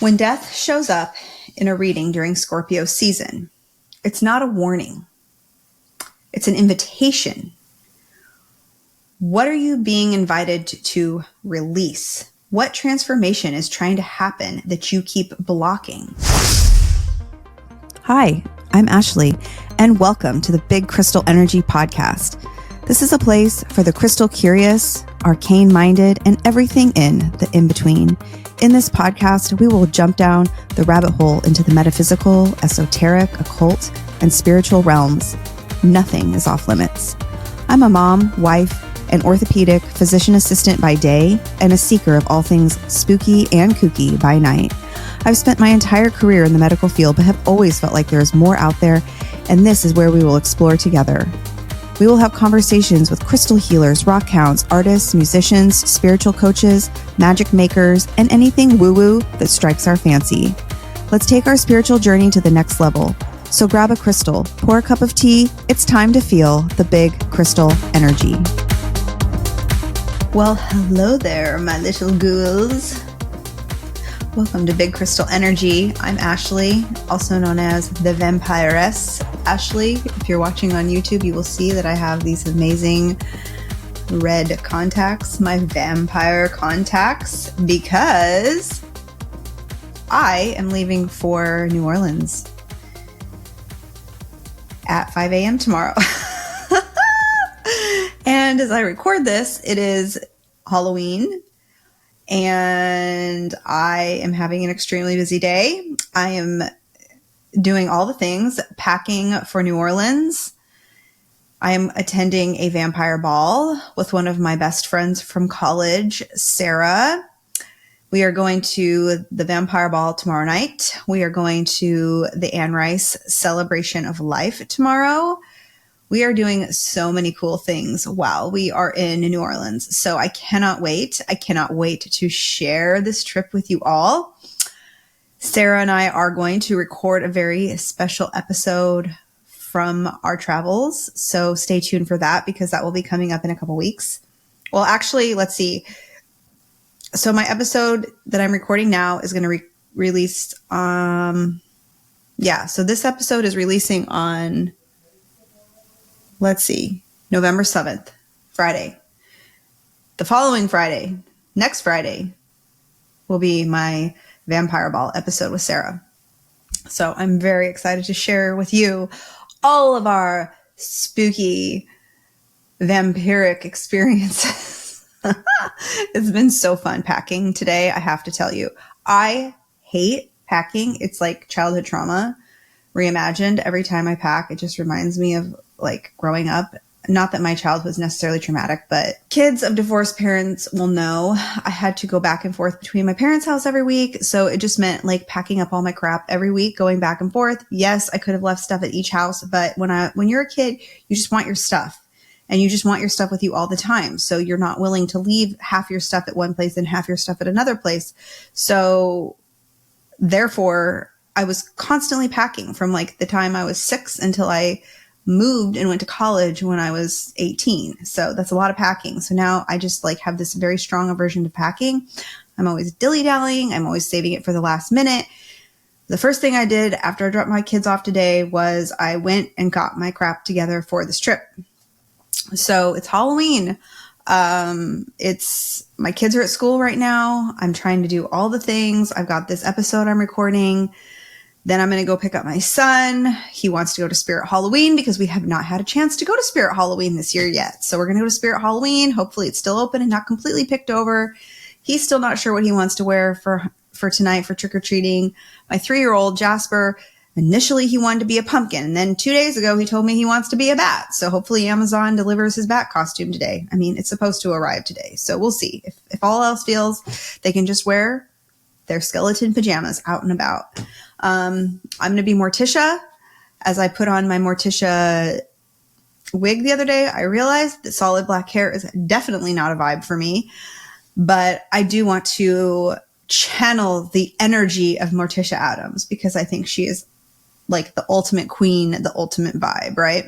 When death shows up in a reading during Scorpio season, it's not a warning. It's an invitation. What are you being invited to release? What transformation is trying to happen that you keep blocking? Hi, I'm Ashleigh, and welcome to the Big Crystal Energy Podcast. This is a place for the crystal curious, arcane-minded, and everything in the in-between. In this podcast, we will jump down the rabbit hole into the metaphysical, esoteric, occult, and spiritual realms. Nothing is off limits. I'm a mom, wife, an orthopedic physician assistant by day, and a seeker of all things spooky and kooky by night. I've spent my entire career in the medical field, but have always felt like there is more out there, and this is where we will explore together. We will have conversations with crystal healers, rock hounds, artists, musicians, spiritual coaches, magic makers, and anything woo-woo that strikes our fancy. Let's take our spiritual journey to the next level. So grab a crystal, pour a cup of tea. It's time to feel the big crystal energy. Well, hello there, my little ghouls. Welcome to Big Crystal Energy. I'm Ashleigh, also known as the Vampiress. Ashleigh, if you're watching on YouTube, you will see that I have these amazing red contacts, my vampire contacts, because I am leaving for New Orleans at 5 a.m. tomorrow. And as I record this, it is Halloween. And I am having an extremely busy day. I am doing all the things, packing for New Orleans. I am attending a vampire ball with one of my best friends from college, Sarah. We are going to the vampire ball tomorrow night. We are going to the Anne Rice celebration of life tomorrow. We are doing so many cool things while we are in New Orleans. So I cannot wait. I cannot wait to share this trip with you all. Sarah and I are going to record a very special episode from our travels. So stay tuned for that because that will be coming up in a couple weeks. Well, actually, let's see. So my episode that I'm recording now is going to release. So this episode is releasing on, let's see, November 7th, Friday. The following Friday, next Friday, will be my Vampire Ball episode with Sarah. So I'm very excited to share with you all of our spooky vampiric experiences. It's been so fun packing today, I have to tell you. I hate packing. It's like childhood trauma reimagined. Every time I pack, it just reminds me of like growing up. Not that my childhood was necessarily traumatic, but kids of divorced parents will know I had to go back and forth between my parents' house every week. So it just meant like packing up all my crap every week, going back and forth. Yes, I could have left stuff at each house, but when you're a kid, you just want your stuff and you just want your stuff with you all the time. So you're not willing to leave half your stuff at one place and half your stuff at another place. So therefore, I was constantly packing from like the time I was 6 until I moved and went to college when I was 18. So that's a lot of packing. So now I just like have this very strong aversion to packing. I'm always dilly-dallying. I'm always saving it for the last minute. The first thing I did after I dropped my kids off today was I went and got my crap together for this trip. So it's Halloween. My kids are at school right now. I'm trying to do all the things. I've got this episode I'm recording. Then I'm going to go pick up my son. He wants to go to Spirit Halloween because we have not had a chance to go to Spirit Halloween this year yet. So we're going to go to Spirit Halloween. Hopefully it's still open and not completely picked over. He's still not sure what he wants to wear for tonight for trick-or-treating. My 3-year-old Jasper, initially he wanted to be a pumpkin. And then 2 days ago, he told me he wants to be a bat. So hopefully Amazon delivers his bat costume today. I mean, it's supposed to arrive today. So we'll see. If all else fails, they can just wear their skeleton pajamas out and about. I'm going to be Morticia. As I put on my Morticia wig the other day, I realized that solid black hair is definitely not a vibe for me, but I do want to channel the energy of Morticia Addams because I think she is like the ultimate queen, the ultimate vibe, right?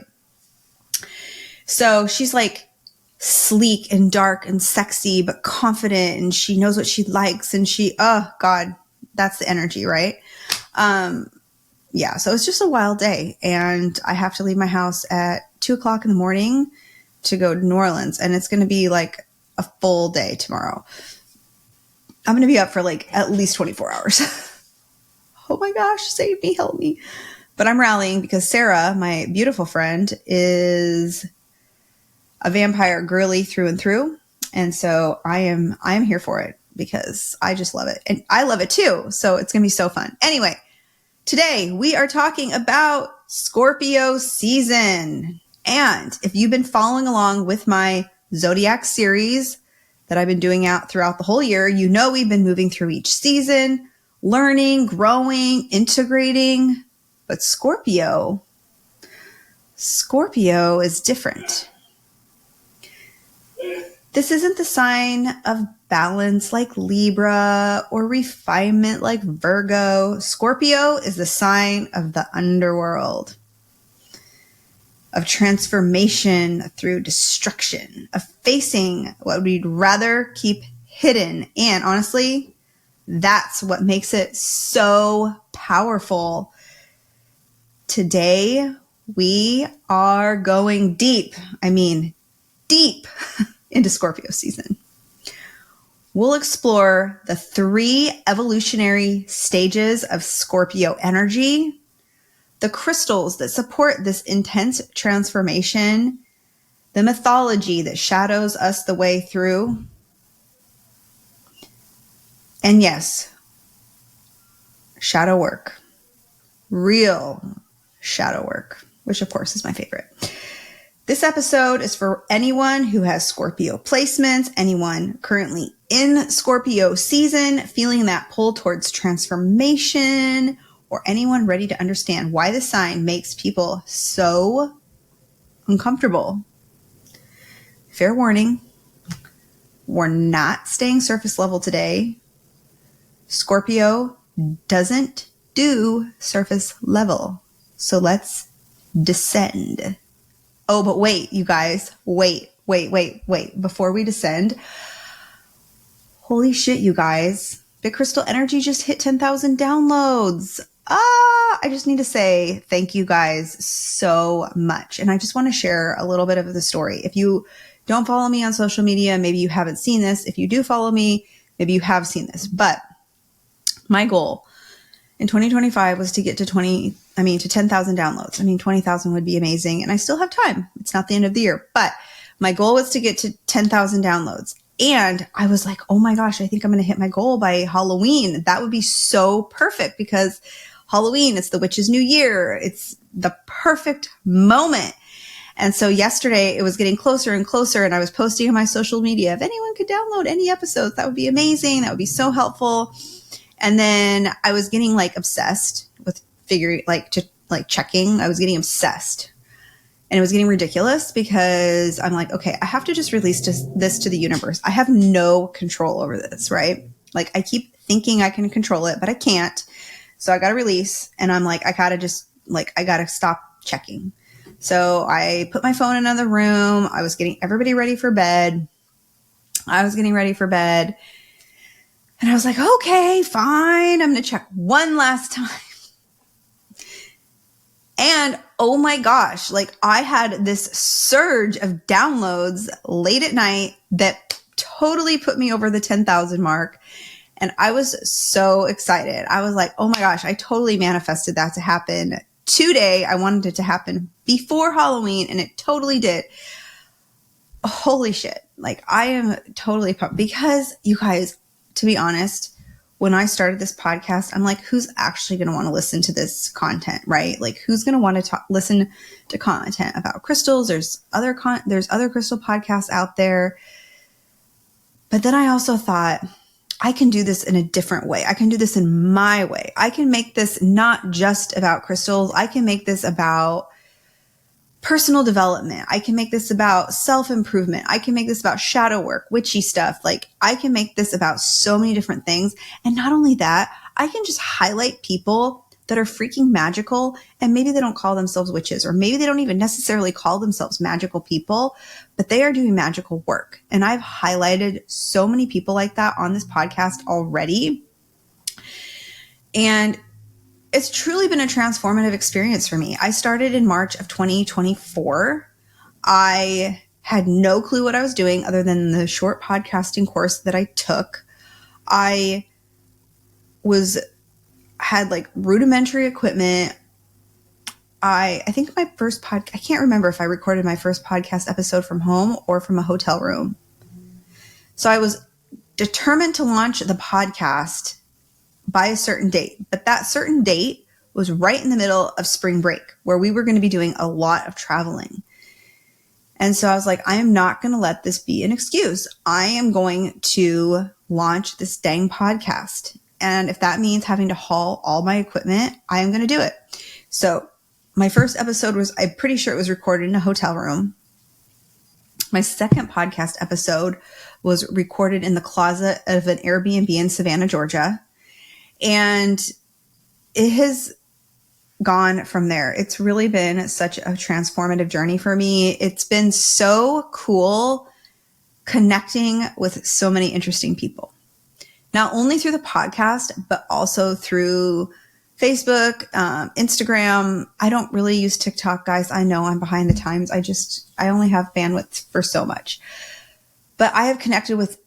So she's like sleek and dark and sexy, but confident, and she knows what she likes, and she, oh God, That's the energy, right? Yeah, so it's just a wild day, and I have to leave my house at 2:00 in the morning to go to New Orleans, and it's going to be like a full day tomorrow. I'm going to be up for like at least 24 hours. Oh my gosh, save me, help me. But I'm rallying because Sarah, my beautiful friend, is a vampire girly through and through. And so I am here for it because I just love it. And I love it too. So it's going to be so fun. Anyway, today we are talking about Scorpio season. And if you've been following along with my Zodiac series that I've been doing out throughout the whole year, you know we've been moving through each season, learning, growing, integrating. But Scorpio is different. This isn't the sign of balance like Libra or refinement like Virgo. Scorpio is the sign of the underworld, of transformation through destruction, of facing what we'd rather keep hidden. And honestly, that's what makes it so powerful. Today, we are going deep. I mean, deep into Scorpio season. We'll explore the 3 evolutionary stages of Scorpio energy, the crystals that support this intense transformation, the mythology that shadows us the way through, and yes, shadow work, real shadow work, which of course is my favorite. This episode is for anyone who has Scorpio placements, anyone currently in Scorpio season, feeling that pull towards transformation, or anyone ready to understand why the sign makes people so uncomfortable. Fair warning, we're not staying surface level today. Scorpio doesn't do surface level. So let's descend. Oh, but wait, you guys, wait. Before we descend, holy shit, you guys, Big Crystal Energy just hit 10,000 downloads. I just need to say thank you guys so much. And I just want to share a little bit of the story. If you don't follow me on social media, maybe you haven't seen this. If you do follow me, maybe you have seen this. But my goal in 2025 was to get to 10,000 downloads. I mean, 20,000 would be amazing. And I still have time. It's not the end of the year. But my goal was to get to 10,000 downloads. And I was like, oh my gosh, I think I'm going to hit my goal by Halloween. That would be so perfect because Halloween, it's the witch's new year. It's the perfect moment. And so yesterday it was getting closer and closer, and I was posting on my social media, if anyone could download any episodes, that would be amazing. That would be so helpful. And then I was getting like obsessed with checking. I was getting obsessed. And it was getting ridiculous because I'm like, okay, I have to just release this to the universe. I have no control over this, right? Like I keep thinking I can control it, but I can't. So I got to release, and I'm like, I got to stop checking. So I put my phone in another room. I was getting everybody ready for bed. And I was like, okay, fine. I'm going to check one last time. And oh my gosh, like I had this surge of downloads late at night that totally put me over the 10,000 mark. And I was so excited. I was like, oh my gosh, I totally manifested that to happen today. I wanted it to happen before Halloween, and it totally did. Holy shit. Like I am totally pumped because you guys, to be honest, when I started this podcast, I'm like, who's actually going to want to listen to this content, right? Like who's going to want to listen to content about crystals? There's other crystal podcasts out there. But then I also thought, I can do this in a different way. I can do this in my way. I can make this not just about crystals. I can make this about personal development. I can make this about self-improvement. I can make this about shadow work, witchy stuff. Like I can make this about so many different things. And not only that, I can just highlight people that are freaking magical, and maybe they don't call themselves witches, or maybe they don't even necessarily call themselves magical people, but they are doing magical work. And I've highlighted so many people like that on this podcast already. And it's truly been a transformative experience for me. I started in March of 2024. I had no clue what I was doing other than the short podcasting course that I took. I had like rudimentary equipment. I think my first I can't remember if I recorded my first podcast episode from home or from a hotel room. So I was determined to launch the podcast by a certain date, but that certain date was right in the middle of spring break where we were going to be doing a lot of traveling. And so I was like, I am not going to let this be an excuse. I am going to launch this dang podcast. And if that means having to haul all my equipment, I am going to do it. So my first episode I'm pretty sure it was recorded in a hotel room. My second podcast episode was recorded in the closet of an Airbnb in Savannah, Georgia. And it has gone from there. It's really been such a transformative journey for me. It's been so cool connecting with so many interesting people, not only through the podcast, but also through Facebook, Instagram. I don't really use TikTok, guys. I know I'm behind the times. I only have bandwidth for so much, but I have connected with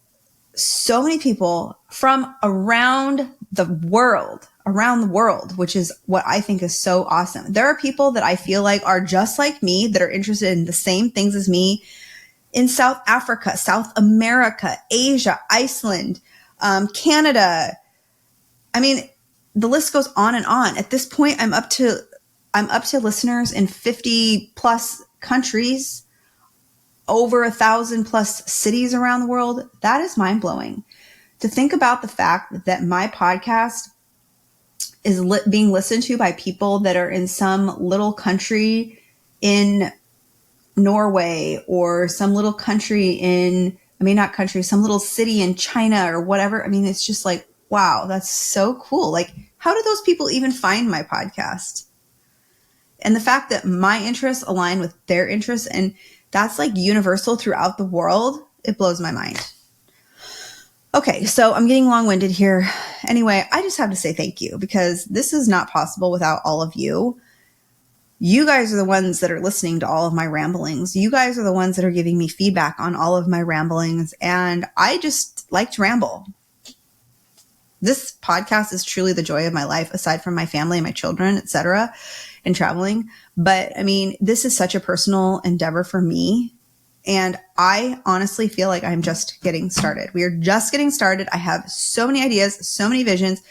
so many people from around the world, which is what I think is so awesome. There are people that I feel like are just like me, that are interested in the same things as me in South Africa, South America, Asia, Iceland, Canada. I mean, the list goes on and on. At this point, I'm up to listeners in 50 plus countries, over 1,000 plus cities around the world. That is mind blowing. To think about the fact that my podcast is being listened to by people that are in some little country in Norway or some little country some little city in China or whatever. I mean, it's just like, wow, that's so cool. Like, how do those people even find my podcast? And the fact that my interests align with their interests, and that's like universal throughout the world, it blows my mind. Okay, so I'm getting long-winded here. Anyway, I just have to say thank you, because this is not possible without all of you. You guys are the ones that are listening to all of my ramblings. You guys are the ones that are giving me feedback on all of my ramblings, and I just like to ramble. This podcast is truly the joy of my life, aside from my family and my children, etc., and traveling. But I mean, this is such a personal endeavor for me. And I honestly feel like I'm just getting started. We are just getting started. I have so many ideas, so many visions.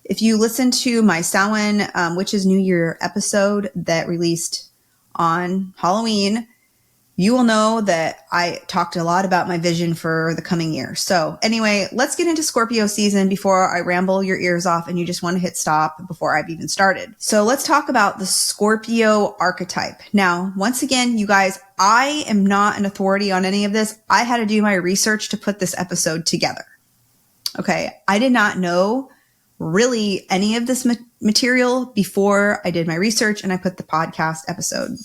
If you listen to my Samhain, Witches New Year episode that released on Halloween, you will know that I talked a lot about my vision for the coming year. So anyway, let's get into Scorpio season before I ramble your ears off and you just want to hit stop before I've even started. So let's talk about the Scorpio archetype. Now, once again, you guys, I am not an authority on any of this. I had to do my research to put this episode together. Okay. I did not know really any of this material before I did my research and I put the podcast episode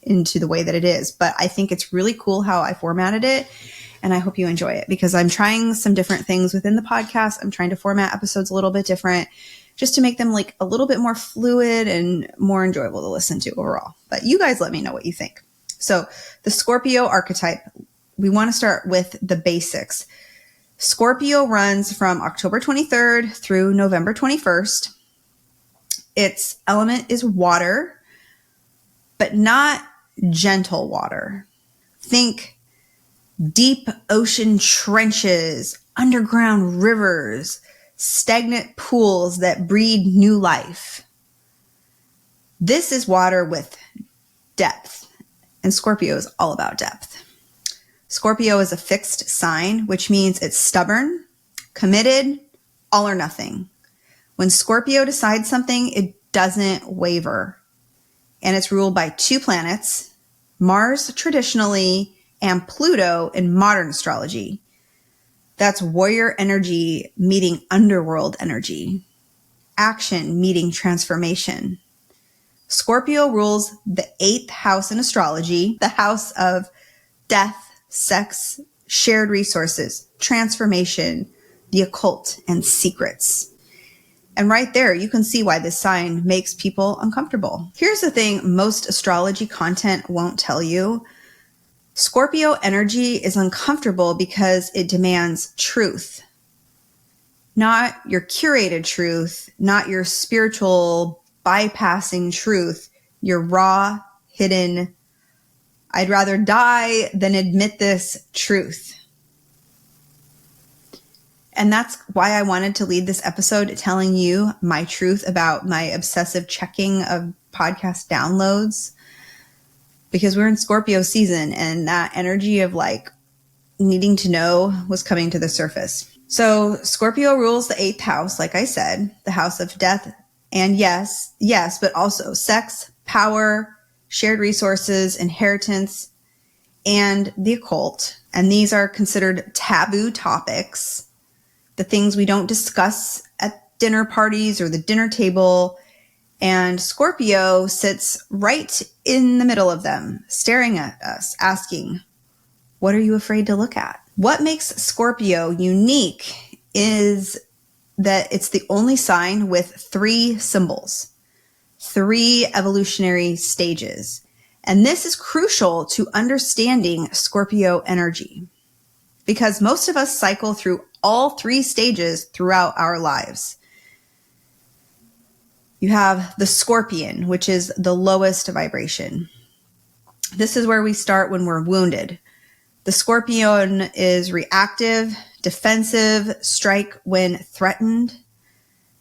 into the way that it is. But I think it's really cool how I formatted it, and I hope you enjoy it, because I'm trying some different things within the podcast. I'm trying to format episodes a little bit different just to make them like a little bit more fluid and more enjoyable to listen to overall. But you guys let me know what you think. So the Scorpio archetype, we want to start with the basics. Scorpio runs from October 23rd through November 21st. Its element is water, but not gentle water. Think deep ocean trenches, underground rivers, stagnant pools that breed new life. This is water with depth, and Scorpio is all about depth. Scorpio is a fixed sign, which means it's stubborn, committed, all or nothing. When Scorpio decides something, it doesn't waver. And it's ruled by two planets, Mars traditionally and Pluto in modern astrology. That's warrior energy meeting underworld energy. Action meeting transformation. Scorpio rules the 8th house in astrology, the house of death, sex, shared resources, transformation, the occult, and secrets. And right there, you can see why this sign makes people uncomfortable. Here's the thing most astrology content won't tell you. Scorpio energy is uncomfortable because it demands truth. Not your curated truth, not your spiritual bypassing truth, your raw, hidden, I'd rather die than admit this truth. And that's why I wanted to lead this episode telling you my truth about my obsessive checking of podcast downloads. Because we're in Scorpio season and that energy of like needing to know was coming to the surface. So Scorpio rules the 8th house, like I said, the house of death and yes, but also sex, power, shared resources, inheritance, and the occult. And these are considered taboo topics. The things we don't discuss at dinner parties or the dinner table. And Scorpio sits right in the middle of them, staring at us, asking, what are you afraid to look at? What makes Scorpio unique is that it's the only sign with 3 symbols, 3 evolutionary stages. And this is crucial to understanding Scorpio energy because most of us cycle through all 3 stages throughout our lives. You have the Scorpion, which is the lowest vibration. This is where we start when we're wounded. The Scorpion is reactive, defensive, strike when threatened.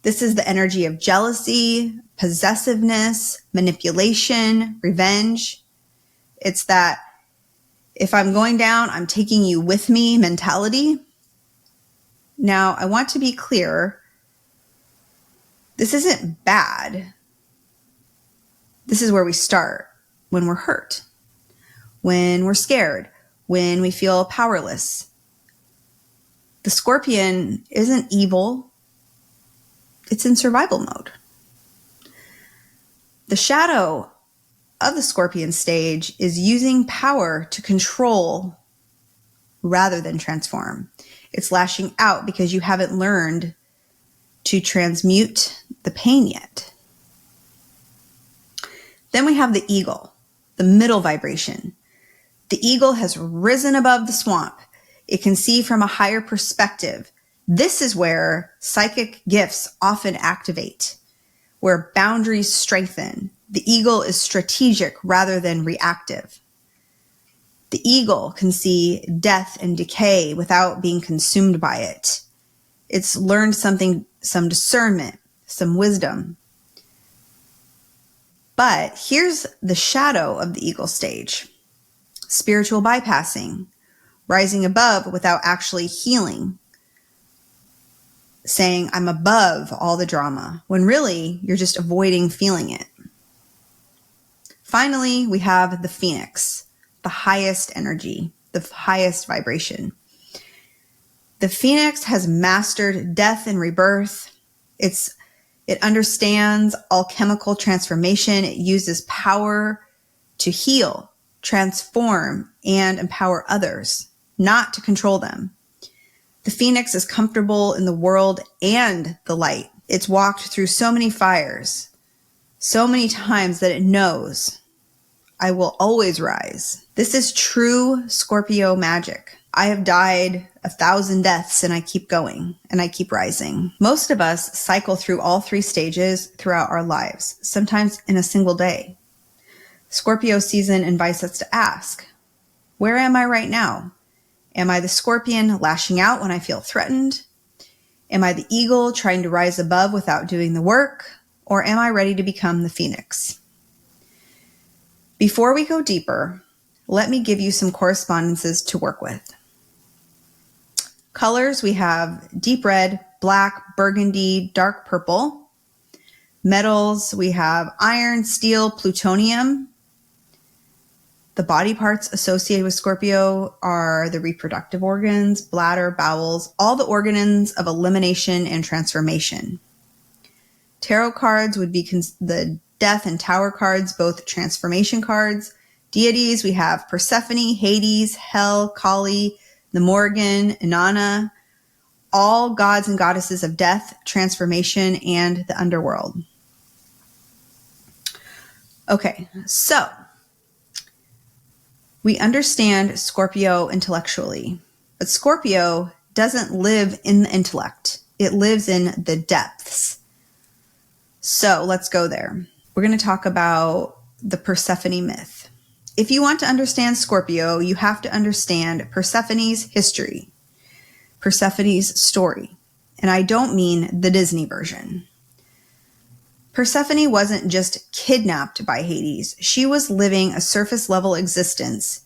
This is the energy of jealousy, possessiveness, manipulation, revenge. It's that if I'm going down, I'm taking you with me mentality. Now, I want to be clear. This isn't bad. This is where we start when we're hurt, when we're scared, when we feel powerless. The Scorpion isn't evil. It's in survival mode. The shadow of the Scorpion stage is using power to control rather than transform. It's lashing out because you haven't learned to transmute the pain yet. Then we have the eagle, the middle vibration. The eagle has risen above the swamp. It can see from a higher perspective. This is where psychic gifts often activate, where boundaries strengthen. The eagle is strategic rather than reactive. The eagle can see death and decay without being consumed by it. It's learned something, some discernment, some wisdom. But here's the shadow of the eagle stage. Spiritual bypassing, rising above without actually healing. Saying, I'm above all the drama, when really you're just avoiding feeling it. Finally, we have the phoenix, the highest energy, the highest vibration. The phoenix has mastered death and rebirth. It understands alchemical transformation. It uses power to heal, transform, and empower others, not to control them. The phoenix is comfortable in the world and the light. It's walked through so many fires, so many times that it knows, I will always rise. This is true Scorpio magic. I have died 1,000 deaths and I keep going and I keep rising. Most of us cycle through all 3 stages throughout our lives, sometimes in a single day. Scorpio season invites us to ask, where am I right now? Am I the Scorpion lashing out when I feel threatened? Am I the eagle trying to rise above without doing the work? Or am I ready to become the phoenix? Before we go deeper, let me give you some correspondences to work with. Colors, we have deep red, black, burgundy, dark purple. Metals, we have iron, steel, plutonium. The body parts associated with Scorpio are the reproductive organs, bladder, bowels, all the organs of elimination and transformation. Tarot cards would be the death and tower cards, both transformation cards. Deities, we have Persephone, Hades, Hell, Kali, the Morrigan, Inanna. all gods and goddesses of death, transformation, and the underworld. Okay, so we understand Scorpio intellectually, but Scorpio doesn't live in the intellect. It lives in the depths. So let's go there. We're going to talk about the Persephone myth. If you want to understand Scorpio, you have to understand Persephone's history, Persephone's story. And I don't mean the Disney version. Persephone wasn't just kidnapped by Hades. She was living a surface level existence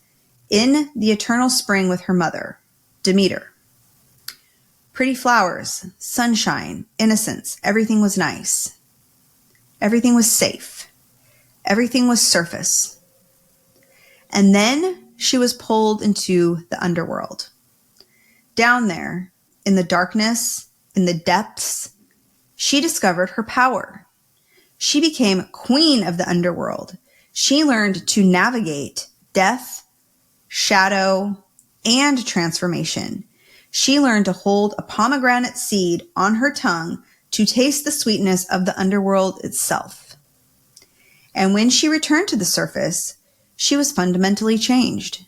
in the eternal spring with her mother, Demeter. Pretty flowers, sunshine, innocence, everything was nice. Everything was safe. Everything was surface. And then she was pulled into the underworld. Down there, in the darkness, in the depths, she discovered her power. She became queen of the underworld. She learned to navigate death, shadow, and transformation. She learned to hold a pomegranate seed on her tongue to taste the sweetness of the underworld itself. And when she returned to the surface, she was fundamentally changed.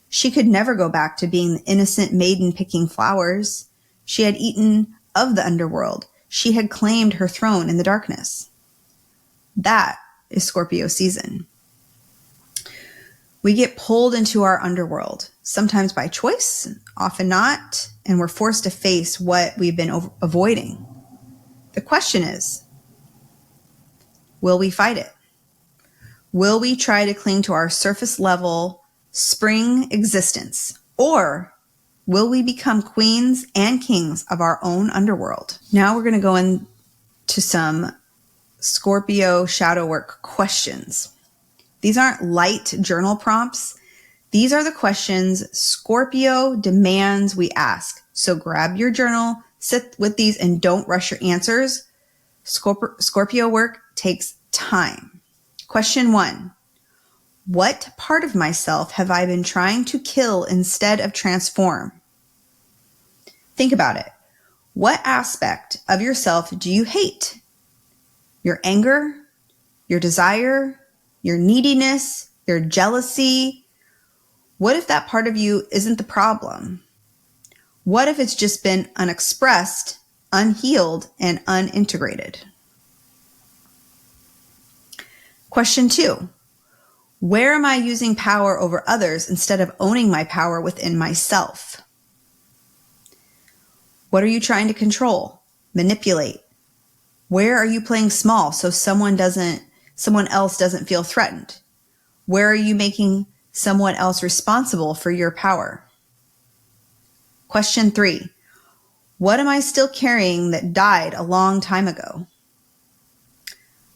She could never go back to being the innocent maiden picking flowers. She had eaten of the underworld. She had claimed her throne in the darkness. That is Scorpio season. We get pulled into our underworld, sometimes by choice, often not, and we're forced to face what we've been avoiding. The question is, will we fight it? Will we try to cling to our surface level spring existence? Or will we become queens and kings of our own underworld? Now we're going to go into some Scorpio shadow work questions. These aren't light journal prompts. These are the questions Scorpio demands we ask. So grab your journal, sit with these, and don't rush your answers. Scorpio work takes time. Question 1. What part of myself have I been trying to kill instead of transform? Think about it. What aspect of yourself do you hate? Your anger, your desire, your neediness, your jealousy. What if that part of you isn't the problem? What if it's just been unexpressed, unhealed, and unintegrated? Question 2. Where am I using power over others instead of owning my power within myself? What are you trying to control, manipulate? Where are you playing small so someone else doesn't feel threatened? Where are you making someone else responsible for your power? Question 3. What am I still carrying that died a long time ago?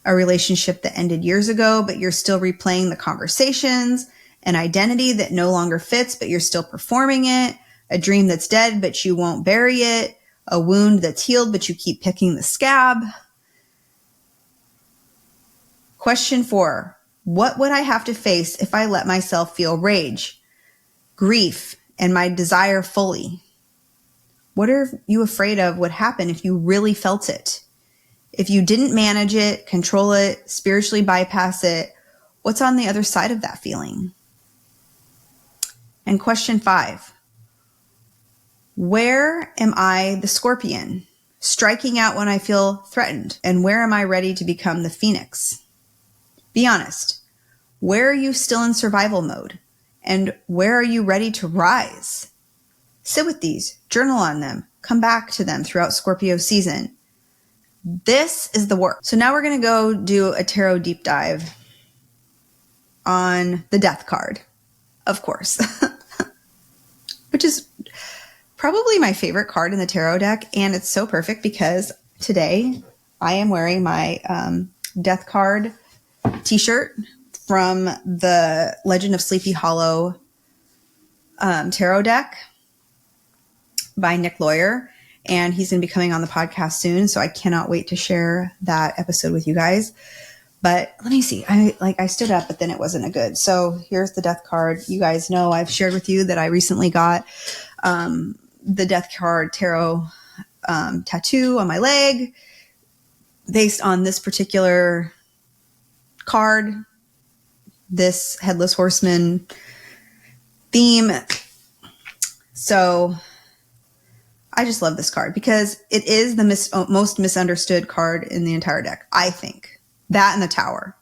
A relationship that ended years ago, but you're still replaying the conversations, an identity that no longer fits, but you're still performing it, a dream that's dead, but you won't bury it, a wound that's healed, but you keep picking the scab. Question 4. What would I have to face if I let myself feel rage, grief, and my desire fully? What are you afraid of would happen if you really felt it? If you didn't manage it, control it, spiritually bypass it, what's on the other side of that feeling? And question 5. Where am I the scorpion, striking out when I feel threatened? And where am I ready to become the phoenix? Be honest. Where are you still in survival mode? And where are you ready to rise? Sit with these, journal on them, come back to them throughout Scorpio season. This is the work. So now we're going to go do a tarot deep dive on the death card, of course, which is probably my favorite card in the tarot deck. And it's so perfect because today I am wearing my death card t-shirt from the Legend of Sleepy Hollow tarot deck by Nick Lawyer. And he's going to be coming on the podcast soon. So I cannot wait to share that episode with you guys. But let me see. I stood up, but then it wasn't a good. So here's the death card. You guys know I've shared with you that I recently got the death card tarot tattoo on my leg based on this particular card, this Headless Horseman theme. So I just love this card because it is the most misunderstood card in the entire deck, I think. That and the Tower.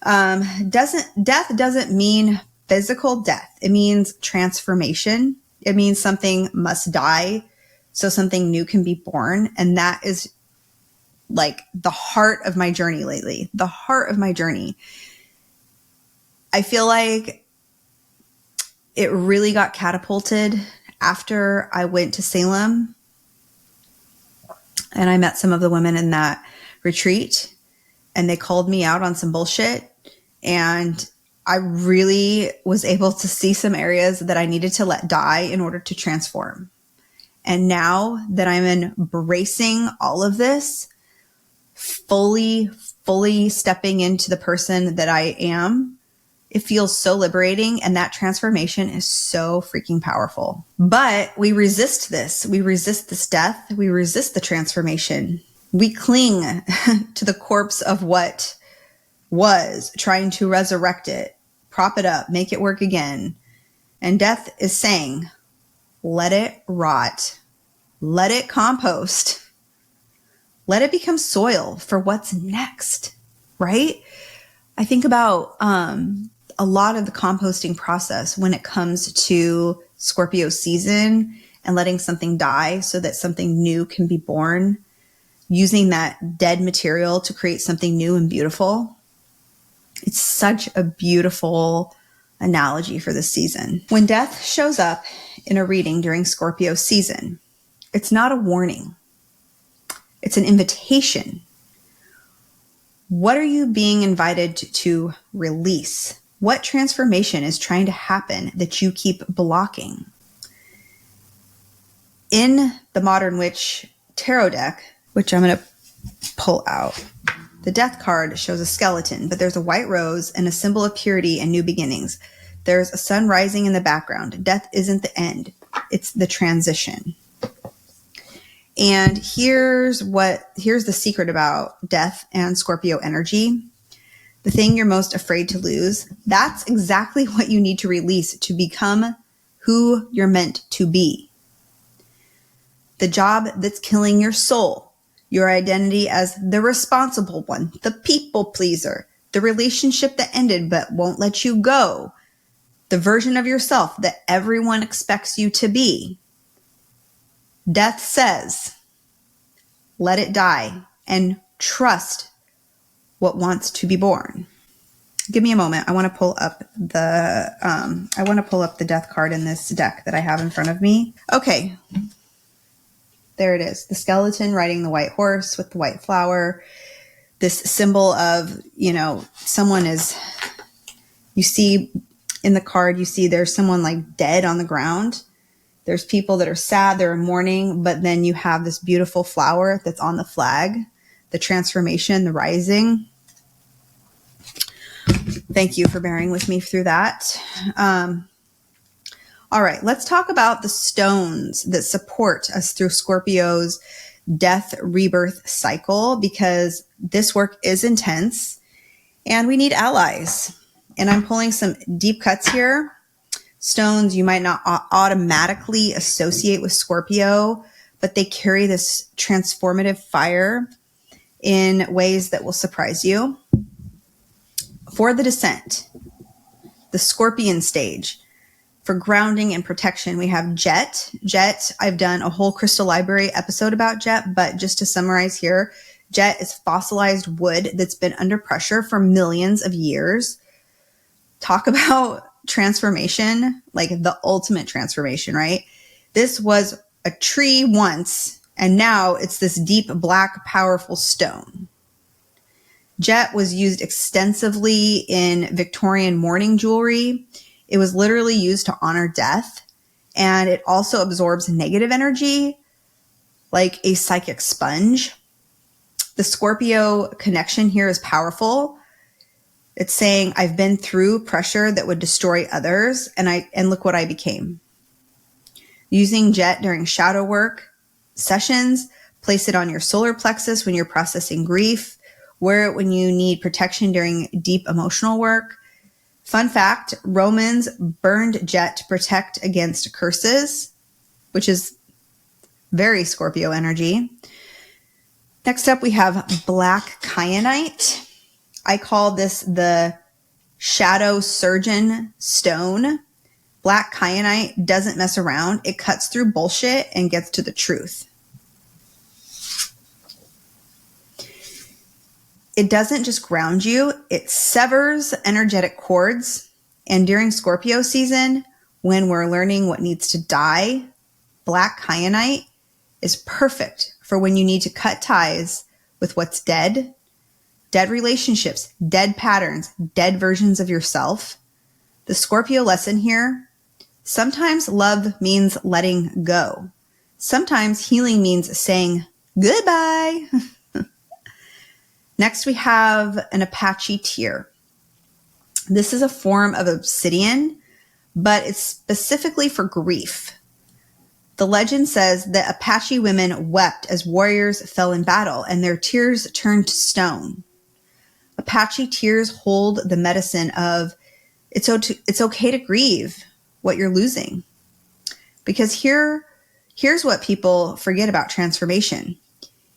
Death doesn't mean physical death. It means transformation. It means something must die so something new can be born. And that is like the heart of my journey lately. The heart of my journey. I feel like it really got catapulted after I went to Salem and I met some of the women in that retreat, and they called me out on some bullshit. And I really was able to see some areas that I needed to let die in order to transform. And now that I'm embracing all of this, fully stepping into the person that I am, it feels so liberating, and that transformation is so freaking powerful. But we resist this. We resist this death. We resist the transformation. We cling to the corpse of what was, trying to resurrect it, prop it up, make it work again. And death is saying, let it rot. Let it compost. Let it become soil for what's next, right? I think about a lot of the composting process when it comes to Scorpio season and letting something die so that something new can be born, using that dead material to create something new and beautiful. It's such a beautiful analogy for this season. When death shows up in a reading during Scorpio season, it's not a warning. It's an invitation. What are you being invited to release? What transformation is trying to happen that you keep blocking? In the Modern Witch Tarot deck, which I'm going to pull out, the death card shows a skeleton, but there's a white rose and a symbol of purity and new beginnings. There's a sun rising in the background. Death isn't the end. It's the transition. And here's the secret about death and Scorpio energy. The thing you're most afraid to lose, that's exactly what you need to release to become who you're meant to be. The job that's killing your soul, your identity as the responsible one, the people pleaser, the relationship that ended but won't let you go, the version of yourself that everyone expects you to be. Death says, let it die and trust what wants to be born. Give me a moment. I want to pull up the death card in this deck that I have in front of me. Okay. There it is. The skeleton riding the white horse with the white flower. This symbol of, someone is, you see in the card, you see there's someone like dead on the ground. There's people that are sad, they're in mourning, but then you have this beautiful flower that's on the flag, the transformation, the rising. Thank you for bearing with me through that. All right, let's talk about the stones that support us through Scorpio's death rebirth cycle, because this work is intense and we need allies. And I'm pulling some deep cuts here. Stones you might not automatically associate with Scorpio, but they carry this transformative fire in ways that will surprise you. For the descent, the Scorpion stage, for grounding and protection, we have Jet. Jet, I've done a whole Crystal Library episode about Jet, but just to summarize here, Jet is fossilized wood that's been under pressure for millions of years. Talk about transformation, like the ultimate transformation, right? This was a tree once, and now it's this deep, black, powerful stone. Jet was used extensively in Victorian mourning jewelry. It was literally used to honor death, and it also absorbs negative energy like a psychic sponge. The Scorpio connection here is powerful. It's saying, I've been through pressure that would destroy others, and look what I became. Using Jet during shadow work, sessions. Place it on your solar plexus when you're processing grief. Wear it when you need protection during deep emotional work. Fun fact, Romans burned jet to protect against curses, which is very Scorpio energy. Next up, we have black kyanite. I call this the shadow surgeon stone. Black kyanite doesn't mess around. It cuts through bullshit and gets to the truth. It doesn't just ground you, it severs energetic cords. And during Scorpio season, when we're learning what needs to die, black kyanite is perfect for when you need to cut ties with what's dead relationships, dead patterns, dead versions of yourself. The Scorpio lesson here, sometimes love means letting go. Sometimes healing means saying goodbye. Next, we have an Apache tear. This is a form of obsidian, but it's specifically for grief. The legend says that Apache women wept as warriors fell in battle, and their tears turned to stone. Apache tears hold the medicine of it's okay to grieve what you're losing. Because here's what people forget about transformation.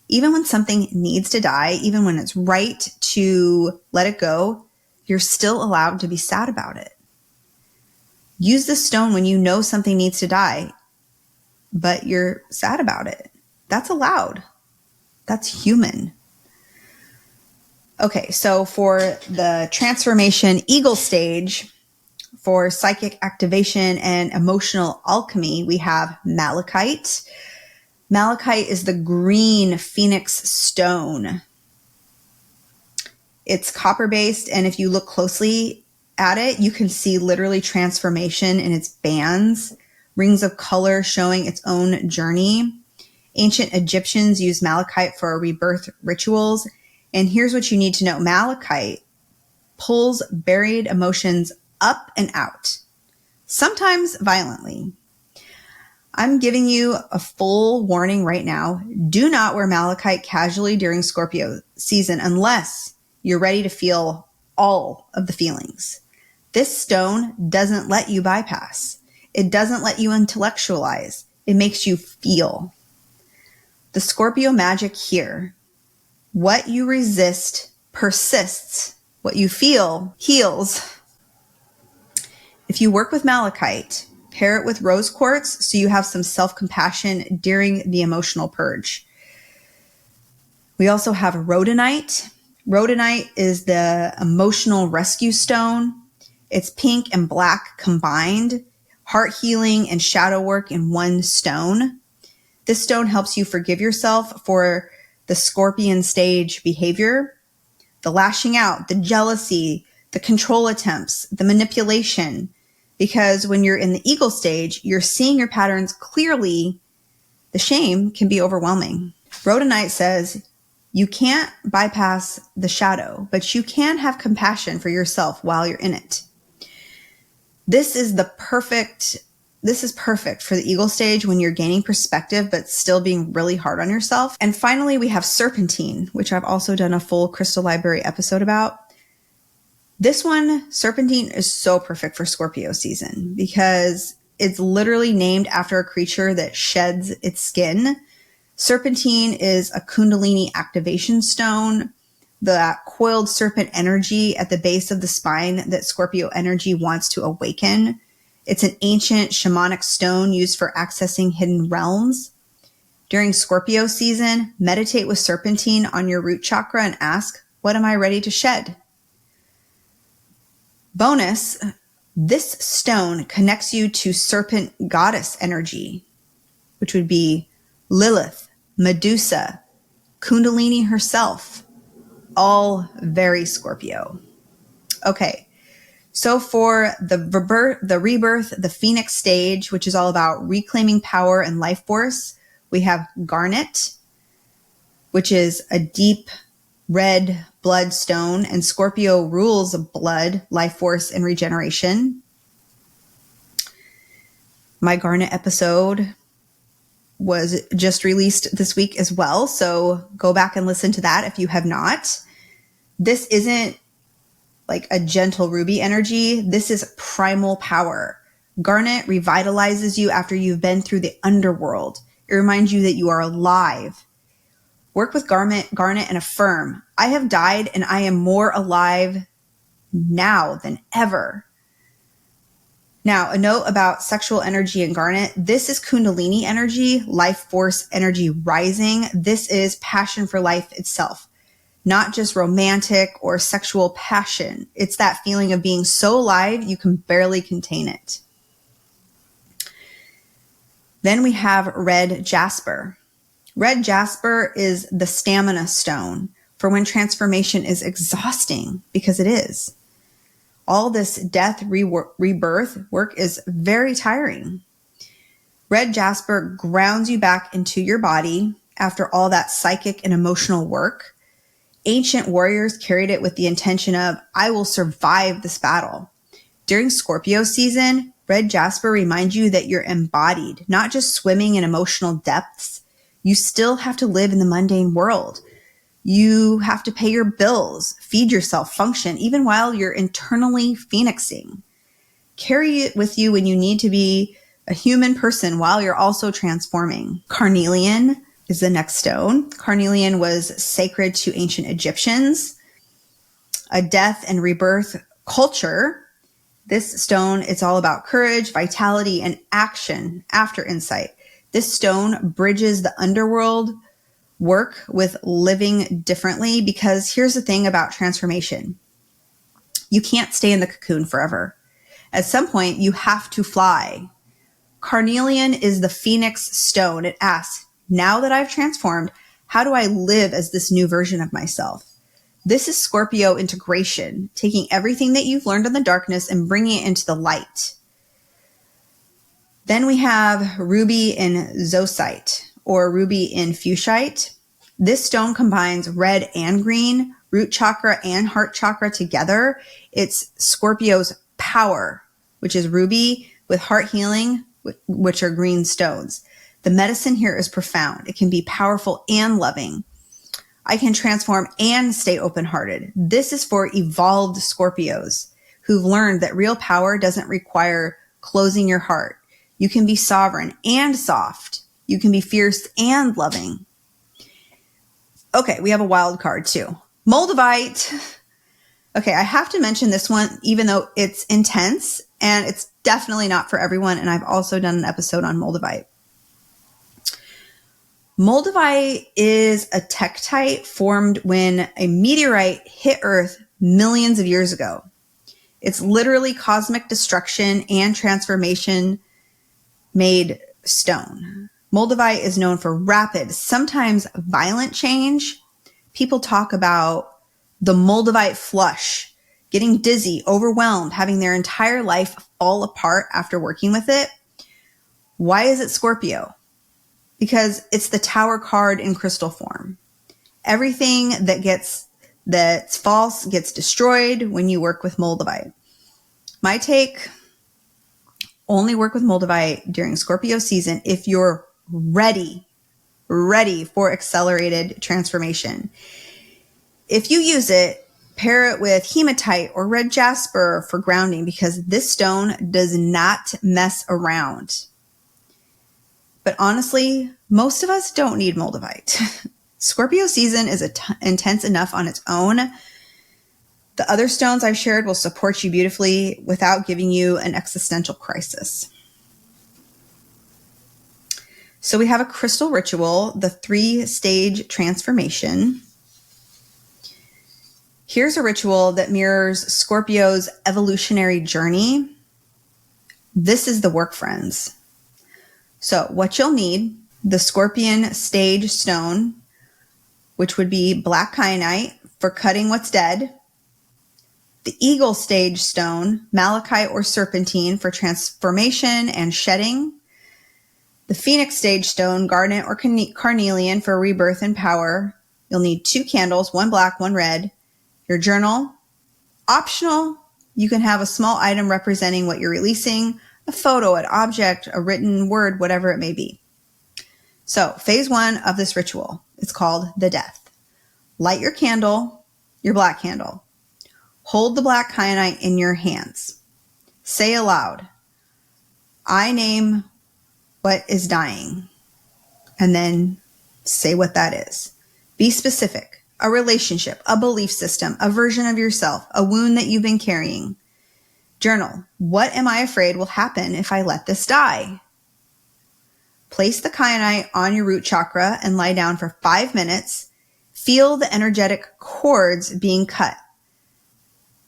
Even when something needs to die, even when it's right to let it go, you're still allowed to be sad about it. Use this stone when you know something needs to die, but you're sad about it. That's allowed. That's human. Okay, so for the transformation eagle stage, for psychic activation and emotional alchemy, we have malachite. Malachite is the green phoenix stone. It's copper-based, and if you look closely at it, you can see literally transformation in its bands, rings of color showing its own journey. Ancient Egyptians used malachite for rebirth rituals, and here's what you need to know. Malachite pulls buried emotions up and out, sometimes violently. I'm giving you a full warning right now. Do not wear malachite casually during Scorpio season unless you're ready to feel all of the feelings. This stone doesn't let you bypass. It doesn't let you intellectualize. It makes you feel. The Scorpio magic here. What you resist persists. What you feel heals. If you work with malachite, pair it with rose quartz so you have some self-compassion during the emotional purge. We also have rhodonite. Rhodonite is the emotional rescue stone. It's pink and black combined, heart healing and shadow work in one stone. This stone helps you forgive yourself for the scorpion stage behavior, the lashing out, the jealousy, the control attempts, the manipulation. Because when you're in the eagle stage, you're seeing your patterns clearly. The shame can be overwhelming. Rhodonite says you can't bypass the shadow, but you can have compassion for yourself while you're in it. This is perfect for the eagle stage when you're gaining perspective, but still being really hard on yourself. And finally, we have serpentine, which I've also done a full crystal library episode about. This one, serpentine, is so perfect for Scorpio season because it's literally named after a creature that sheds its skin. Serpentine is a Kundalini activation stone, the coiled serpent energy at the base of the spine that Scorpio energy wants to awaken. It's an ancient shamanic stone used for accessing hidden realms. During Scorpio season, meditate with serpentine on your root chakra and ask, what am I ready to shed? Bonus, this stone connects you to serpent goddess energy, which would be Lilith, Medusa, Kundalini herself, all very Scorpio. Okay, so for the rebirth, the Phoenix stage, which is all about reclaiming power and life force, we have Garnet, which is a deep red blood stone, and Scorpio rules blood, life force, and regeneration. My Garnet episode was just released this week as well. So go back and listen to that if you have not. This isn't like a gentle ruby energy. This is primal power. Garnet revitalizes you after you've been through the underworld. It reminds you that you are alive. Work with Garnet and affirm, I have died and I am more alive now than ever. Now, a note about sexual energy in Garnet. This is Kundalini energy, life force energy rising. This is passion for life itself, not just romantic or sexual passion. It's that feeling of being so alive you can barely contain it. Then we have red jasper. Red jasper is the stamina stone for when transformation is exhausting, because it is. All this death, rebirth work is very tiring. Red jasper grounds you back into your body after all that psychic and emotional work. Ancient warriors carried it with the intention of, I will survive this battle. During Scorpio season, red jasper reminds you that you're embodied, not just swimming in emotional depths. You still have to live in the mundane world. You have to pay your bills, feed yourself, function, even while you're internally phoenixing. Carry it with you when you need to be a human person while you're also transforming. Carnelian is the next stone. Carnelian was sacred to ancient Egyptians, a death and rebirth culture. This stone, it's all about courage, vitality, and action after insight. This stone bridges the underworld work with living differently, because here's the thing about transformation. You can't stay in the cocoon forever. At some point, you have to fly. Carnelian is the phoenix stone. It asks, now that I've transformed, how do I live as this new version of myself? This is Scorpio integration, taking everything that you've learned in the darkness and bringing it into the light. Then we have ruby in zoisite, or ruby in fuchsite. This stone combines red and green, root chakra and heart chakra together. It's Scorpio's power, which is ruby, with heart healing, which are green stones. The medicine here is profound. It can be powerful and loving. I can transform and stay open-hearted. This is for evolved Scorpios who've learned that real power doesn't require closing your heart. You can be sovereign and soft. You can be fierce and loving. Okay, we have a wild card too. Moldavite. Okay, I have to mention this one, even though it's intense and it's definitely not for everyone. And I've also done an episode on Moldavite. Moldavite is a tektite formed when a meteorite hit Earth millions of years ago. It's literally cosmic destruction and transformation made stone. Moldavite is known for rapid, sometimes violent change. People talk about the Moldavite flush, getting dizzy, overwhelmed, having their entire life fall apart after working with it. Why is it Scorpio? Because it's the Tower card in crystal form. Everything that's false gets destroyed when you work with Moldavite. My take, only work with Moldavite during Scorpio season if you're ready for accelerated transformation. If you use it, pair it with hematite or red jasper for grounding, because this stone does not mess around. But honestly, most of us don't need Moldavite. Scorpio season is intense enough on its own. The other stones I've shared will support you beautifully without giving you an existential crisis. So we have a crystal ritual, the 3-stage transformation. Here's a ritual that mirrors Scorpio's evolutionary journey. This is the work, friends. So what you'll need, the Scorpion stage stone, which would be black kyanite for cutting what's dead. The Eagle stage stone, malachite or serpentine for transformation and shedding. The Phoenix stage stone, garnet or carnelian for rebirth and power. You'll need 2 candles, 1 black, 1 red. Your journal. Optional, you can have a small item representing what you're releasing, a photo, an object, a written word, whatever it may be. So phase 1 of this ritual, it's called the death. Light your candle, your black candle. Hold the black kyanite in your hands. Say aloud, I name what is dying. And then say what that is. Be specific. A relationship, a belief system, a version of yourself, a wound that you've been carrying. Journal, what am I afraid will happen if I let this die? Place the kyanite on your root chakra and lie down for 5 minutes. Feel the energetic cords being cut.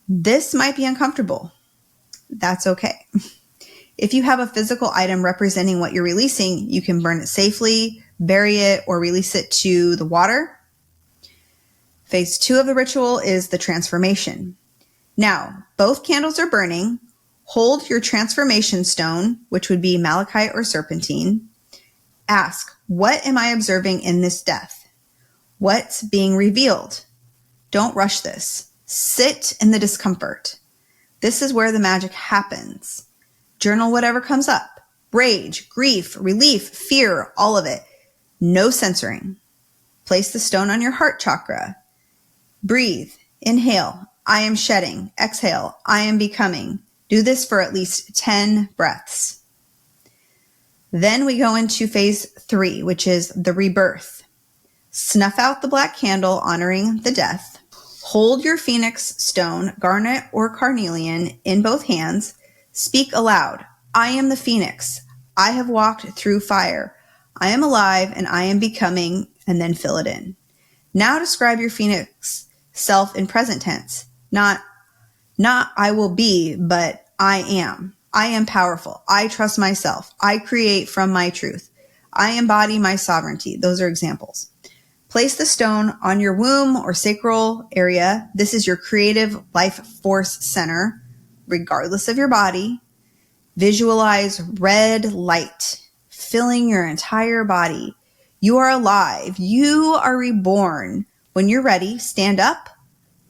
This might be uncomfortable. That's okay. If you have a physical item representing what you're releasing, you can burn it safely, bury it, or release it to the water. Phase 2 of the ritual is the transformation. Now, both candles are burning. Hold your transformation stone, which would be malachite or serpentine. Ask, what am I observing in this death? What's being revealed? Don't rush this. Sit in the discomfort. This is where the magic happens. Journal whatever comes up. Rage, grief, relief, fear, all of it. No censoring. Place the stone on your heart chakra. Breathe. Inhale. I am shedding. Exhale. I am becoming. Do this for at least 10 breaths. Then we go into phase 3, which is the rebirth. Snuff out the black candle honoring the death. Hold your phoenix stone, garnet or carnelian, in both hands. Speak aloud. I am the phoenix. I have walked through fire. I am alive and I am becoming, and then fill it in. Now describe your phoenix self in present tense. Not I will be, but I am. I am powerful. I trust myself. I create from my truth. I embody my sovereignty. Those are examples. Place the stone on your womb or sacral area. This is your creative life force center, regardless of your body. Visualize red light filling your entire body. You are alive. You are reborn. When you're ready, stand up,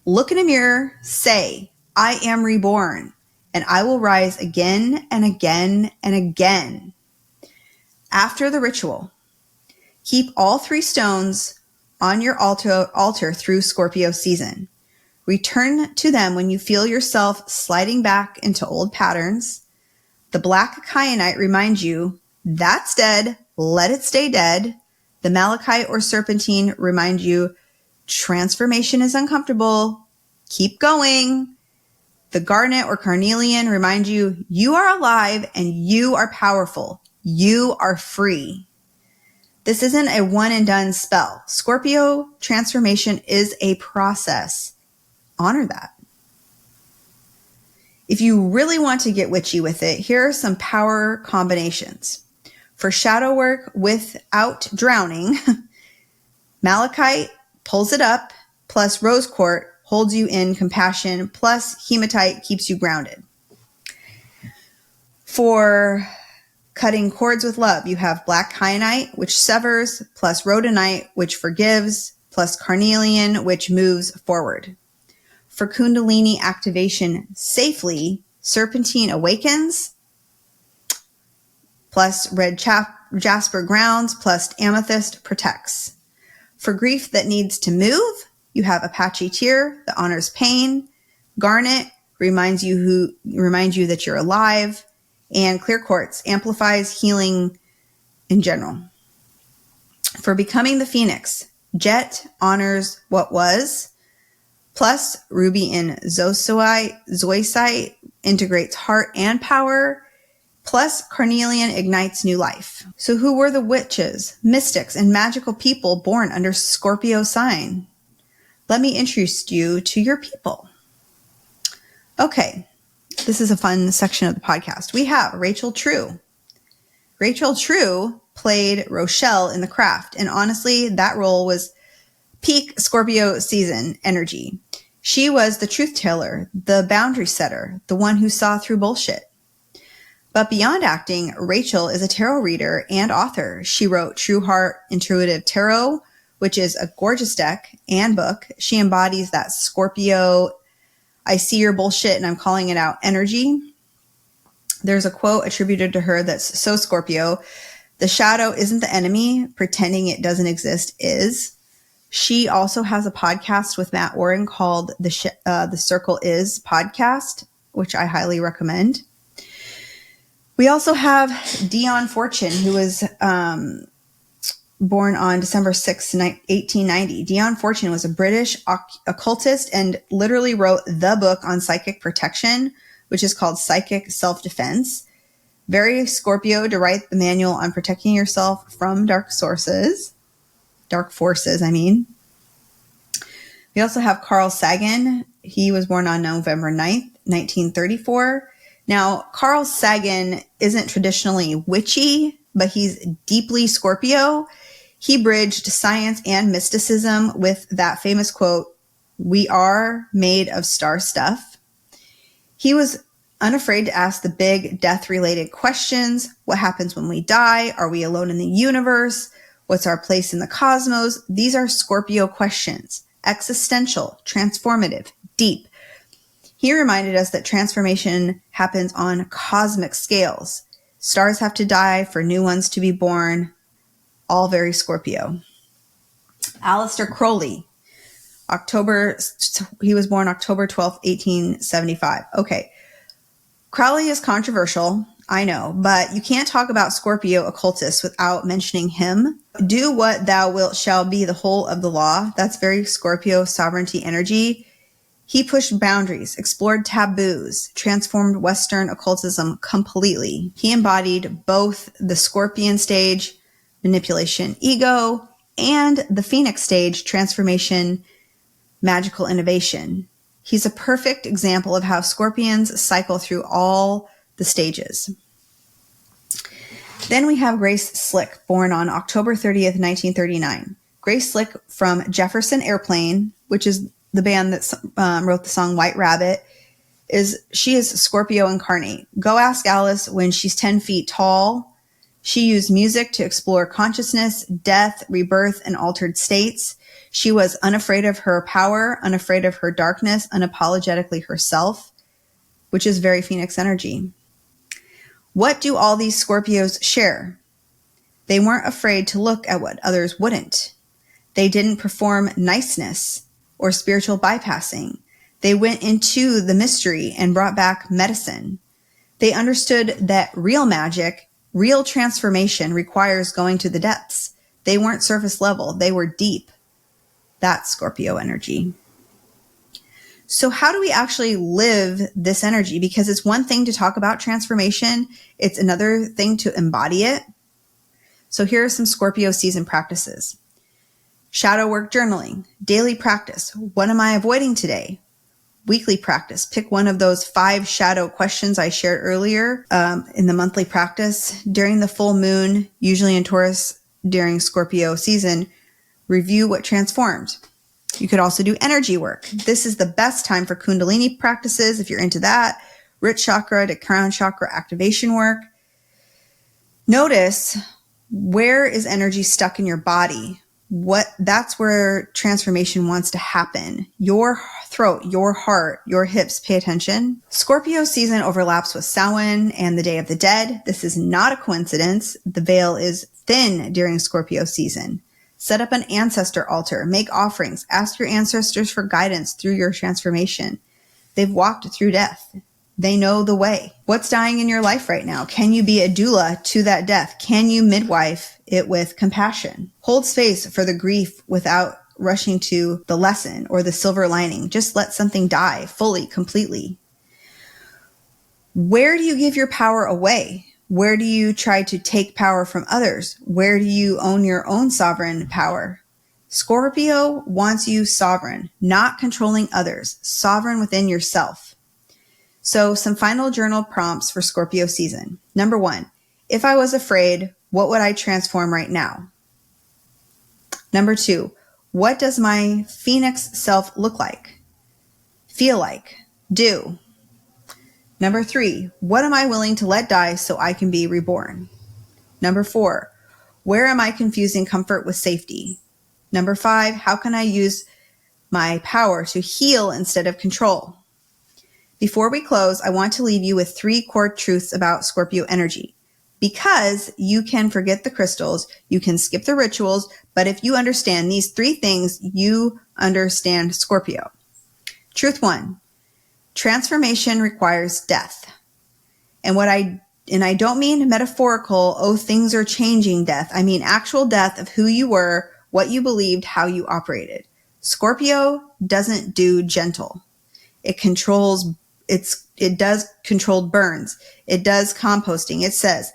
look in a mirror, say, I am reborn, and I will rise again and again and again. After the ritual, keep all 3 stones on your altar through Scorpio season. Return to them when you feel yourself sliding back into old patterns. The black kyanite reminds you, that's dead, let it stay dead. The malachite or serpentine remind you, transformation is uncomfortable, keep going. The garnet or carnelian remind you, you are alive and you are powerful. You are free. This isn't a one and done spell. Scorpio transformation is a process. Honor that. If you really want to get witchy with it, here are some power combinations. For shadow work without drowning, malachite pulls it up, plus rose quartz holds you in compassion, plus hematite keeps you grounded. For cutting cords with love, you have black kyanite, which severs, plus rhodonite, which forgives, plus carnelian, which moves forward. For kundalini activation safely, serpentine awakens, plus red jasper grounds, plus amethyst protects. For grief that needs to move, you have Apache tear that honors pain. Garnet reminds you that you're alive. And clear quartz amplifies healing in general. For becoming the phoenix, jet honors what was. Plus ruby and zoisite integrates heart and power. Plus carnelian ignites new life. So who were the witches, mystics, and magical people born under Scorpio sign? Let me introduce you to your people. Okay, this is a fun section of the podcast. We have Rachel True. Rachel True played Rochelle in The Craft, and honestly, that role was peak Scorpio season energy. She was the truth teller, the boundary setter, the one who saw through bullshit. But beyond acting, Rachel is a tarot reader and author. She wrote True Heart Intuitive Tarot, which is a gorgeous deck and book. She embodies that Scorpio, I see your bullshit and I'm calling it out energy. There's a quote attributed to her that's so Scorpio. The shadow isn't the enemy. Pretending it doesn't exist is. She also has a podcast with Matt Oren called the Circle Is podcast, which I highly recommend. We also have Dion Fortune, who was born on December 6, 1890. Dion Fortune was a British occultist and literally wrote the book on psychic protection, which is called Psychic Self-Defense. Very Scorpio to write the manual on protecting yourself from dark forces, I mean. We also have Carl Sagan. He was born on November 9th, 1934. Now, Carl Sagan isn't traditionally witchy, but he's deeply Scorpio. He bridged science and mysticism with that famous quote, "We are made of star stuff." He was unafraid to ask the big death-related questions. What happens when we die? Are we alone in the universe? What's our place in the cosmos? These are Scorpio questions. Existential, transformative, deep. He reminded us that transformation happens on cosmic scales. Stars have to die for new ones to be born. All very Scorpio. Aleister Crowley. He was born October 12th, 1875. Okay. Crowley is controversial, I know, but you can't talk about Scorpio occultists without mentioning him. Do what thou wilt shall be the whole of the law. That's very Scorpio sovereignty energy. He pushed boundaries, explored taboos, transformed Western occultism completely. He embodied both the Scorpion stage, manipulation, ego, and the Phoenix stage, transformation, magical innovation. He's a perfect example of how Scorpions cycle through all the stages. Then we have Grace Slick, born on October 30th, 1939. Grace Slick from Jefferson Airplane, which is the band that wrote the song White Rabbit, she is Scorpio incarnate. Go ask Alice when she's 10 feet tall. She used music to explore consciousness, death, rebirth, and altered states. She was unafraid of her power, unafraid of her darkness, unapologetically herself, which is very Phoenix energy. What do all these Scorpios share? They weren't afraid to look at what others wouldn't. They didn't perform niceness or spiritual bypassing. They went into the mystery and brought back medicine. They understood that real magic, real transformation requires going to the depths. They weren't surface level. They were deep. That's Scorpio energy. So how do we actually live this energy? Because it's one thing to talk about transformation. It's another thing to embody it. So here are some Scorpio season practices. Shadow work journaling, daily practice. What am I avoiding today? Weekly practice. Pick one of those 5 shadow questions I shared earlier in the monthly practice. During the full moon, usually in Taurus during Scorpio season, review what transformed. You could also do energy work. This is the best time for Kundalini practices if you're into that. Root chakra to crown chakra activation work. Notice where is energy stuck in your body. That's where transformation wants to happen. Your throat, your heart, your hips, pay attention. Scorpio season overlaps with Samhain and the Day of the Dead. This is not a coincidence. The veil is thin during Scorpio season. Set up an ancestor altar, make offerings, ask your ancestors for guidance through your transformation. They've walked through death. They know the way. What's dying in your life right now? Can you be a doula to that death? Can you midwife it with compassion? Hold space for the grief without rushing to the lesson or the silver lining. Just let something die fully, completely. Where do you give your power away? Where do you try to take power from others? Where do you own your own sovereign power? Scorpio wants you sovereign, not controlling others, sovereign within yourself. So some final journal prompts for Scorpio season. Number 1, if I was afraid, what would I transform right now? Number 2, what does my Phoenix self look like, feel like, do? Number 3, what am I willing to let die so I can be reborn? Number 4, where am I confusing comfort with safety? Number 5, how can I use my power to heal instead of control? Before we close, I want to leave you with 3 core truths about Scorpio energy. because you can forget the crystals, you can skip the rituals, but if you understand these 3 things, you understand Scorpio. Truth 1, transformation requires death. And I don't mean metaphorical, oh, things are changing death. I mean actual death of who you were, what you believed, how you operated. Scorpio doesn't do gentle. It does controlled burns. It does composting. It says,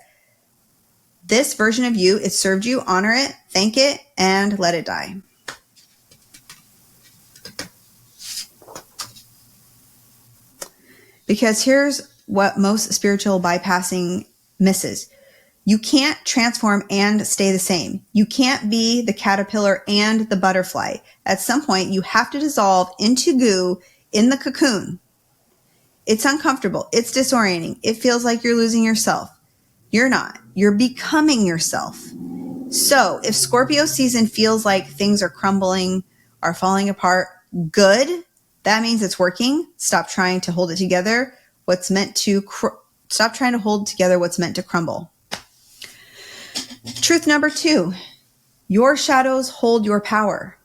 this version of you, it served you, honor it, thank it, and let it die. Because here's what most spiritual bypassing misses. You can't transform and stay the same. You can't be the caterpillar and the butterfly. At some point, you have to dissolve into goo in the cocoon. It's uncomfortable. It's disorienting. It feels like you're losing yourself. You're not. You're becoming yourself. So if Scorpio season feels like things are crumbling, are falling apart, good. That means it's working. Stop trying to hold it together. Stop trying to hold together what's meant to crumble. Truth number 2, your shadows hold your power.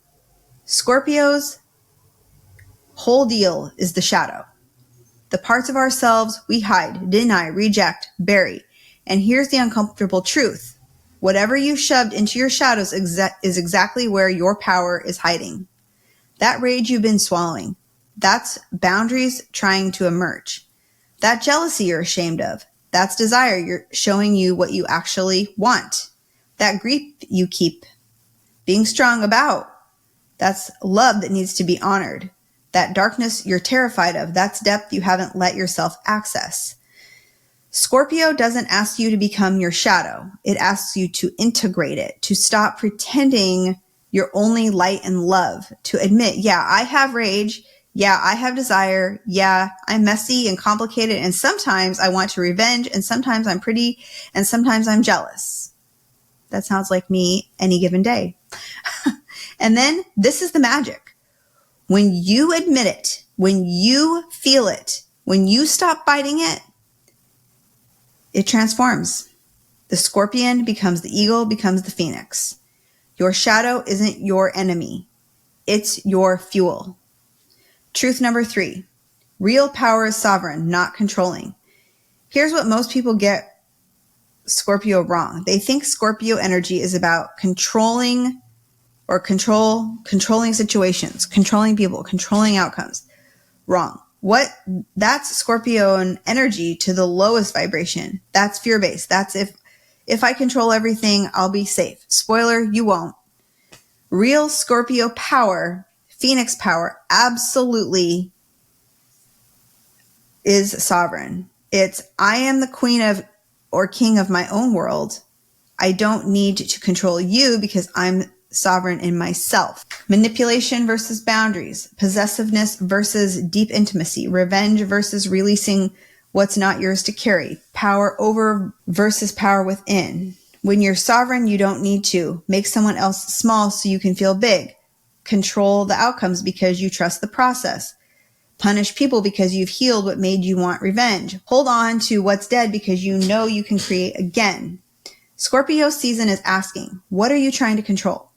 Scorpio's whole deal is the shadow. The parts of ourselves we hide, deny, reject, bury. And here's the uncomfortable truth. Whatever you shoved into your shadows is exactly where your power is hiding. That rage you've been swallowing. That's boundaries trying to emerge. That jealousy you're ashamed of. That's desire you're showing you what you actually want. That grief you keep being strong about. That's love that needs to be honored. That darkness you're terrified of. That's depth you haven't let yourself access. Scorpio doesn't ask you to become your shadow. It asks you to integrate it, to stop pretending you're only light and love, to admit, yeah, I have rage. Yeah, I have desire. Yeah, I'm messy and complicated. And sometimes I want to revenge. And sometimes I'm pretty. And sometimes I'm jealous. That sounds like me any given day. And then this is the magic. When you admit it, when you feel it, when you stop fighting it, it transforms. The scorpion becomes the eagle, becomes the phoenix. Your shadow isn't your enemy. It's your fuel. Truth number 3, real power is sovereign, not controlling. Here's what most people get Scorpio wrong. They think Scorpio energy is about controlling situations, controlling people, controlling outcomes. Wrong. That's Scorpio energy to the lowest vibration. That's fear-based. That's if I control everything, I'll be safe. Spoiler, you won't. Real Scorpio power, Phoenix power, absolutely is sovereign. It's, I am the queen of or king of my own world. I don't need to control you because I'm sovereign in myself. Manipulation versus boundaries, possessiveness versus deep intimacy, revenge versus releasing what's not yours to carry, power over versus power within. When you're sovereign, you don't need to make someone else small so you can feel big. Control the outcomes because you trust the process. Punish people because you've healed what made you want revenge. Hold on to what's dead because you know you can create again. Scorpio season is asking, what are you trying to control?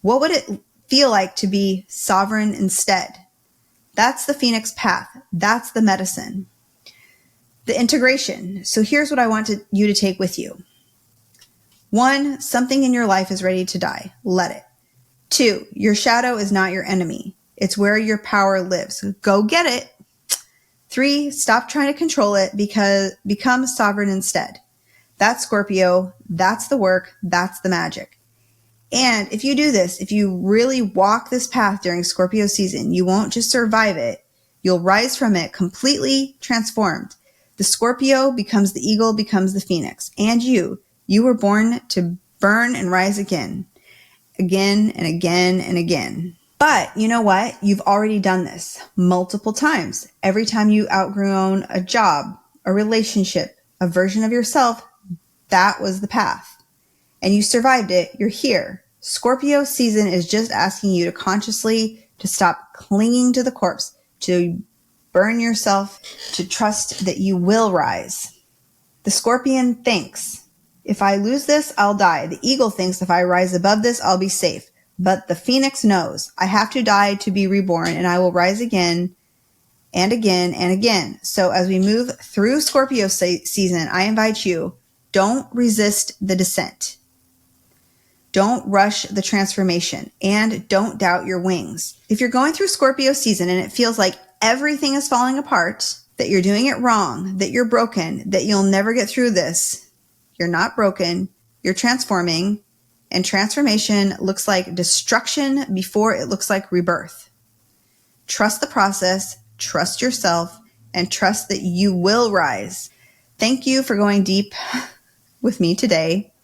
What would it feel like to be sovereign instead? That's the Phoenix path. That's the medicine. The integration. So here's what I want you to take with you. 1, something in your life is ready to die. Let it. 2, your shadow is not your enemy. It's where your power lives. Go get it. 3, stop trying to control it because become sovereign instead. That's Scorpio. That's the work. That's the magic. And if you do this, if you really walk this path during Scorpio season, you won't just survive it. You'll rise from it completely transformed. The Scorpio becomes the eagle, becomes the phoenix. And you were born to burn and rise again and again and again. But you know what? You've already done this multiple times. Every time you outgrown a job, a relationship, a version of yourself, that was the path. And you survived it. You're here. Scorpio season is just asking you to consciously to stop clinging to the corpse, to burn yourself, to trust that you will rise. The scorpion thinks, If I lose this, I'll die. The eagle thinks if I rise above this, I'll be safe. But the phoenix knows I have to die to be reborn, and I will rise again and again and again. So as we move through Scorpio season, I invite you, don't resist the descent. Don't rush the transformation, and don't doubt your wings. If you're going through Scorpio season and it feels like everything is falling apart, that you're doing it wrong, that you're broken, that you'll never get through this, you're not broken, you're transforming, and transformation looks like destruction before it looks like rebirth. Trust the process, trust yourself, and trust that you will rise. Thank you for going deep with me today.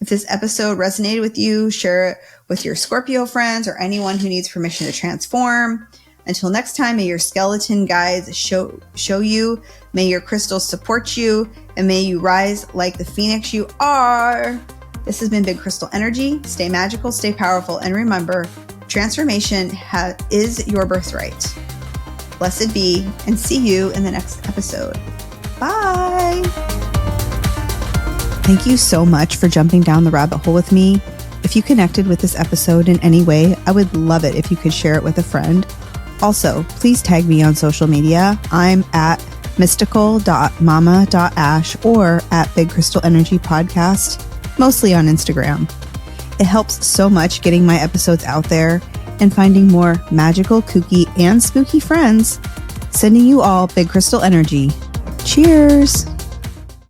If this episode resonated with you, share it with your Scorpio friends or anyone who needs permission to transform. Until next time, may your skeleton guides show you, may your crystals support you, and may you rise like the phoenix you are. This has been Big Crystal Energy. Stay magical, stay powerful, and remember, transformation is your birthright. Blessed be, and see you in the next episode. Bye! Thank you so much for jumping down the rabbit hole with me. If you connected with this episode in any way, I would love it if you could share it with a friend. Also, please tag me on social media. I'm at mystical.mama.ash or at Big Crystal Energy Podcast, mostly on Instagram. It helps so much getting my episodes out there and finding more magical, kooky, and spooky friends. Sending you all Big Crystal Energy. Cheers!